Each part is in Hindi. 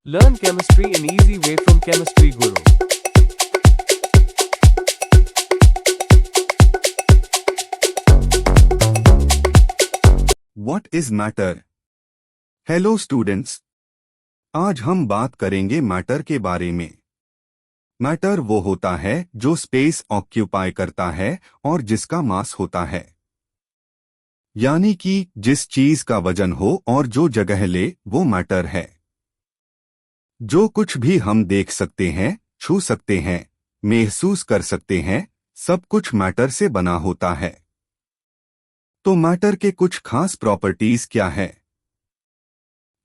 Learn chemistry in easy way from Chemistry Guru. What is matter? Hello students, आज हम बात करेंगे मैटर के बारे में। मैटर वो होता है जो स्पेस ऑक्यूपाई करता है और जिसका मास होता है, यानी कि जिस चीज का वजन हो और जो जगह ले वो मैटर है। जो कुछ भी हम देख सकते हैं, छू सकते हैं, महसूस कर सकते हैं, सब कुछ मैटर से बना होता है। तो मैटर के कुछ खास प्रॉपर्टीज क्या है?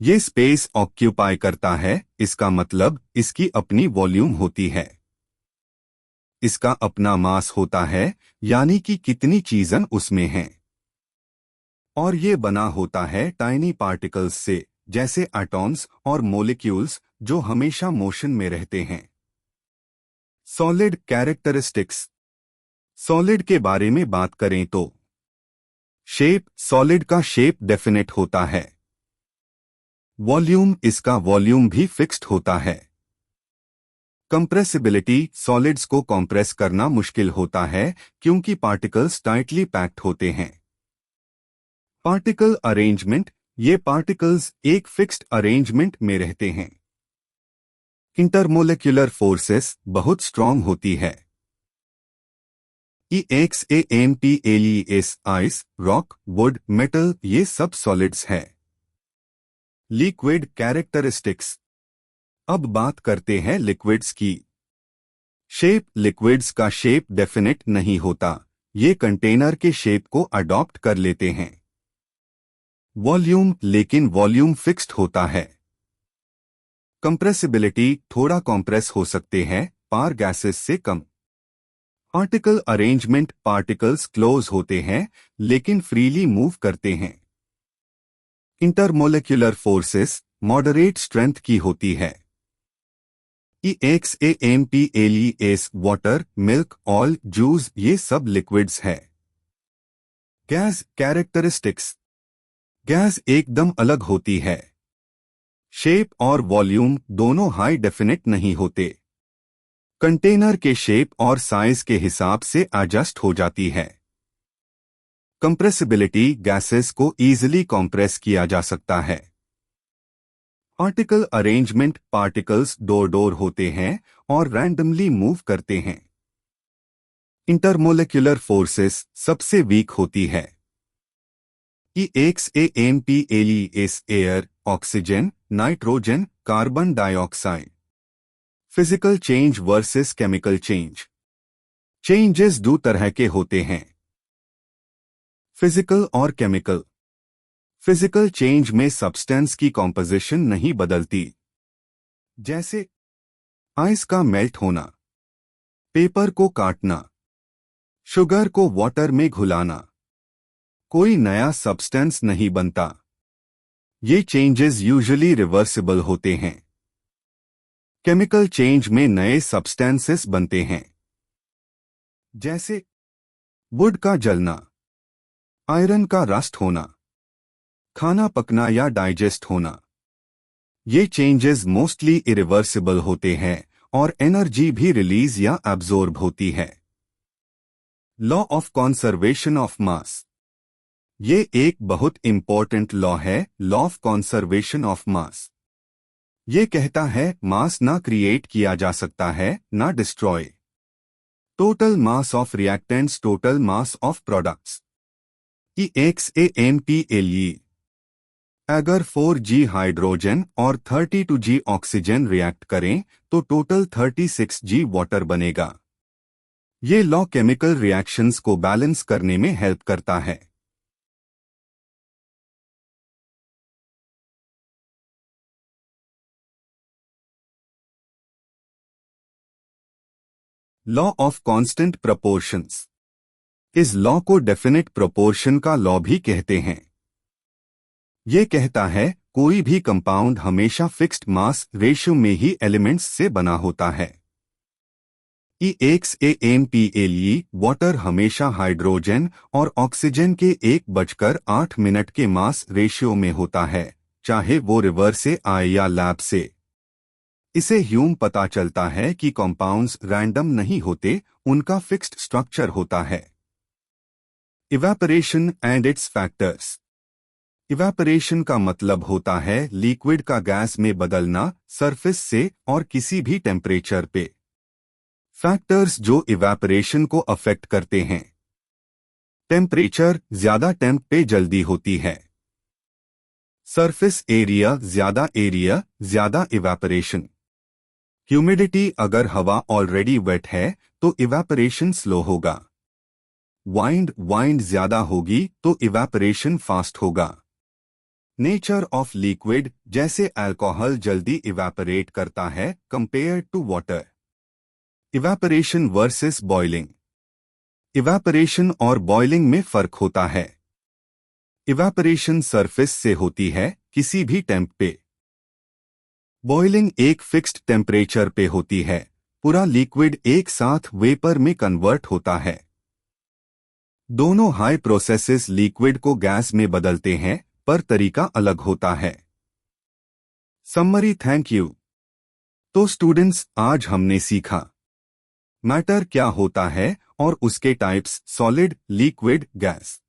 ये स्पेस ऑक्यूपाई करता है, इसका मतलब इसकी अपनी वॉल्यूम होती है। इसका अपना मास होता है, यानी कि कितनी चीजन उसमें हैं। और ये बना होता है टाइनी पार्टिकल्स से, जैसे एटॉम्स और मॉलिक्यूल्स, जो हमेशा मोशन में रहते हैं। Solid characteristics. सॉलिड के बारे में बात करें तो शेप, सॉलिड का शेप डेफिनेट होता है। वॉल्यूम, इसका वॉल्यूम भी फिक्स्ड होता है। कंप्रेसिबिलिटी, सॉलिड्स को कंप्रेस करना मुश्किल होता है क्योंकि पार्टिकल्स टाइटली पैक्ड होते हैं। पार्टिकल अरेंजमेंट, ये पार्टिकल्स एक फिक्स्ड अरेंजमेंट में रहते हैं। इंटरमोलेक्युलर फोर्सेस बहुत स्ट्रांग होती है। EXAMPLES, ice, rock, would, metal, ये सब सॉलिड्स है। Liquid characteristics. अब बात करते हैं लिक्विड्स की। शेप, लिक्विड्स का शेप डेफिनेट नहीं होता, ये कंटेनर के शेप को अडॉप्ट कर लेते हैं। वॉल्यूम, लेकिन वॉल्यूम फिक्स्ड होता है। कंप्रेसिबिलिटी, थोड़ा कंप्रेस हो सकते हैं, पार गैसेस से कम। पार्टिकल अरेंजमेंट, पार्टिकल्स क्लोज होते हैं लेकिन फ्रीली मूव करते हैं। इंटरमोलेक्युलर फोर्सेस, मॉडरेट स्ट्रेंथ की होती है। EXAMPLES, water, milk, oil, juice, ये सब लिक्विड्स है। Gas characteristics. गैस एकदम अलग होती है। शेप और वॉल्यूम दोनों हाई डेफिनेट नहीं होते। कंटेनर के शेप और साइज के हिसाब से एडजस्ट हो जाती है। कंप्रेसिबिलिटी, गैसेस को इजीली कंप्रेस किया जा सकता है। पार्टिकल अरेंजमेंट, पार्टिकल्स डोर होते हैं और रैंडमली मूव करते हैं। इंटरमोलेक्युलर फोर्सेस सबसे वीक होती है। EXAMPLES, air, oxygen, nitrogen, carbon dioxide. Physical change versus chemical change. Changes दो तरह के होते हैं, फिजिकल और केमिकल। फिजिकल चेंज में सब्सटेंस की कॉम्पोजिशन नहीं बदलती, जैसे आइस का मेल्ट होना, पेपर को काटना, शुगर को वाटर में घुलाना। कोई नया सब्सटेंस नहीं बनता। ये चेंजेस यूजुअली रिवर्सिबल होते हैं। केमिकल चेंज में नए सब्सटेंसेस बनते हैं, जैसे वुड का जलना, आयरन का रस्ट होना, खाना पकना या डाइजेस्ट होना। ये चेंजेस मोस्टली इरिवर्सिबल होते हैं और एनर्जी भी रिलीज या एब्जॉर्ब होती है। लॉ ऑफ कंजर्वेशन ऑफ मास। ये एक बहुत इंपॉर्टेंट लॉ है, लॉ ऑफ कंजर्वेशन ऑफ मास। ये कहता है मास ना क्रिएट किया जा सकता है, ना destroy. Total mass of reactants, total mass of products. EXAMPLE। अगर 4G हाइड्रोजन और 32G ऑक्सीजन रिएक्ट करें तो टोटल 36G वाटर बनेगा। ये लॉ केमिकल रिएक्शंस को बैलेंस करने में हेल्प करता है। Law of constant proportions. इस लॉ को डेफिनेट प्रोपोर्शन का लॉ भी कहते हैं। ये कहता है कोई भी कंपाउंड हमेशा फिक्स्ड मास रेशियो में ही एलिमेंट्स से बना होता है। EXAMPLE, वाटर हमेशा हाइड्रोजन और ऑक्सीजन के 1:8 के मास रेशियो में होता है, चाहे वो रिवर से आए या लैब से। इसे ह्यूम पता चलता है कि कंपाउंड्स रैंडम नहीं होते, उनका फिक्स्ड स्ट्रक्चर होता है। Evaporation and it's factors. Evaporation का मतलब होता है लिक्विड का गैस में बदलना सरफेस से और किसी भी टेम्परेचर पे। फैक्टर्स जो इवेपोरेशन को अफेक्ट करते हैं। टेम्परेचर, ज्यादा टेम्प पे जल्दी होती है। सरफेस एरिया, ज्यादा इवेपोरेशन। ह्यूमिडिटी, अगर हवा ऑलरेडी वेट है तो इवेपोरेशन स्लो होगा। वाइंड ज्यादा होगी तो इवेपोरेशन फास्ट होगा। नेचर ऑफ लिक्विड, जैसे अल्कोहल जल्दी इवेपोरेट करता है compare to water. Evaporation versus boiling. Evaporation और बॉइलिंग में फर्क होता है। इवेपोरेशन सरफेस से होती है किसी भी टेम्प पे। बॉइलिंग एक फिक्स्ड टेम्परेचर पे होती है, पूरा लिक्विड एक साथ वेपर में कन्वर्ट होता है। दोनों हाई प्रोसेसेस लिक्विड को गैस में बदलते हैं, पर तरीका अलग होता है। समरी। Thank you. तो स्टूडेंट्स, आज हमने सीखा मैटर क्या होता है और उसके types, solid, liquid, gas.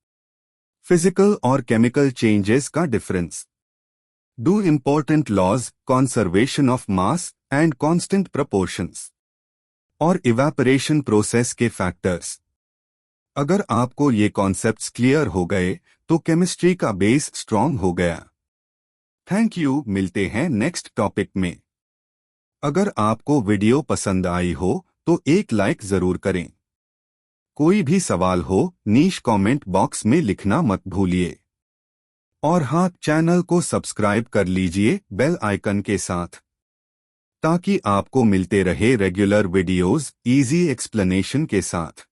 Physical और केमिकल चेंजेस का difference. Two important laws, conservation of mass and constant proportions. और इवेपोरेशन प्रोसेस के फैक्टर्स। अगर आपको ये कॉन्सेप्ट्स क्लियर हो गए तो केमिस्ट्री का बेस स्ट्रॉन्ग हो गया। Thank you. मिलते हैं नेक्स्ट टॉपिक में। अगर आपको वीडियो पसंद आई हो तो एक लाइक जरूर करें। कोई भी सवाल हो नीश कमेंट बॉक्स में लिखना मत भूलिए। और हाँ, चैनल को सब्सक्राइब कर लीजिए बेल आइकन के साथ, ताकि आपको मिलते रहे रेगुलर वीडियोस इजी एक्सप्लेनेशन के साथ।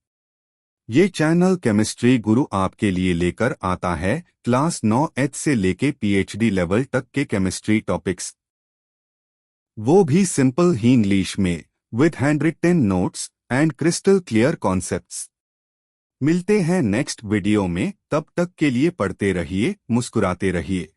ये चैनल केमिस्ट्री गुरु आपके लिए लेकर आता है क्लास 9H से लेके PhD लेवल तक के केमिस्ट्री टॉपिक्स, वो भी सिंपल ही इंग्लिश में, with handwritten notes and crystal clear concepts. मिलते हैं नेक्स्ट वीडियो में, तब तक के लिए पढ़ते रहिए, मुस्कुराते रहिए।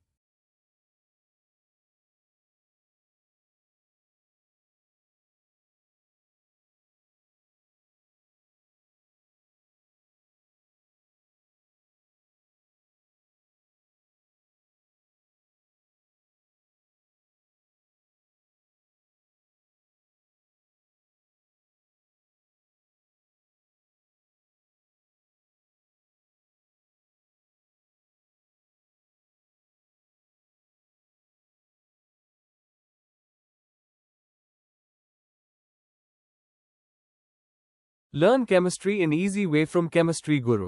Learn chemistry in easy way from Chemistry Guru.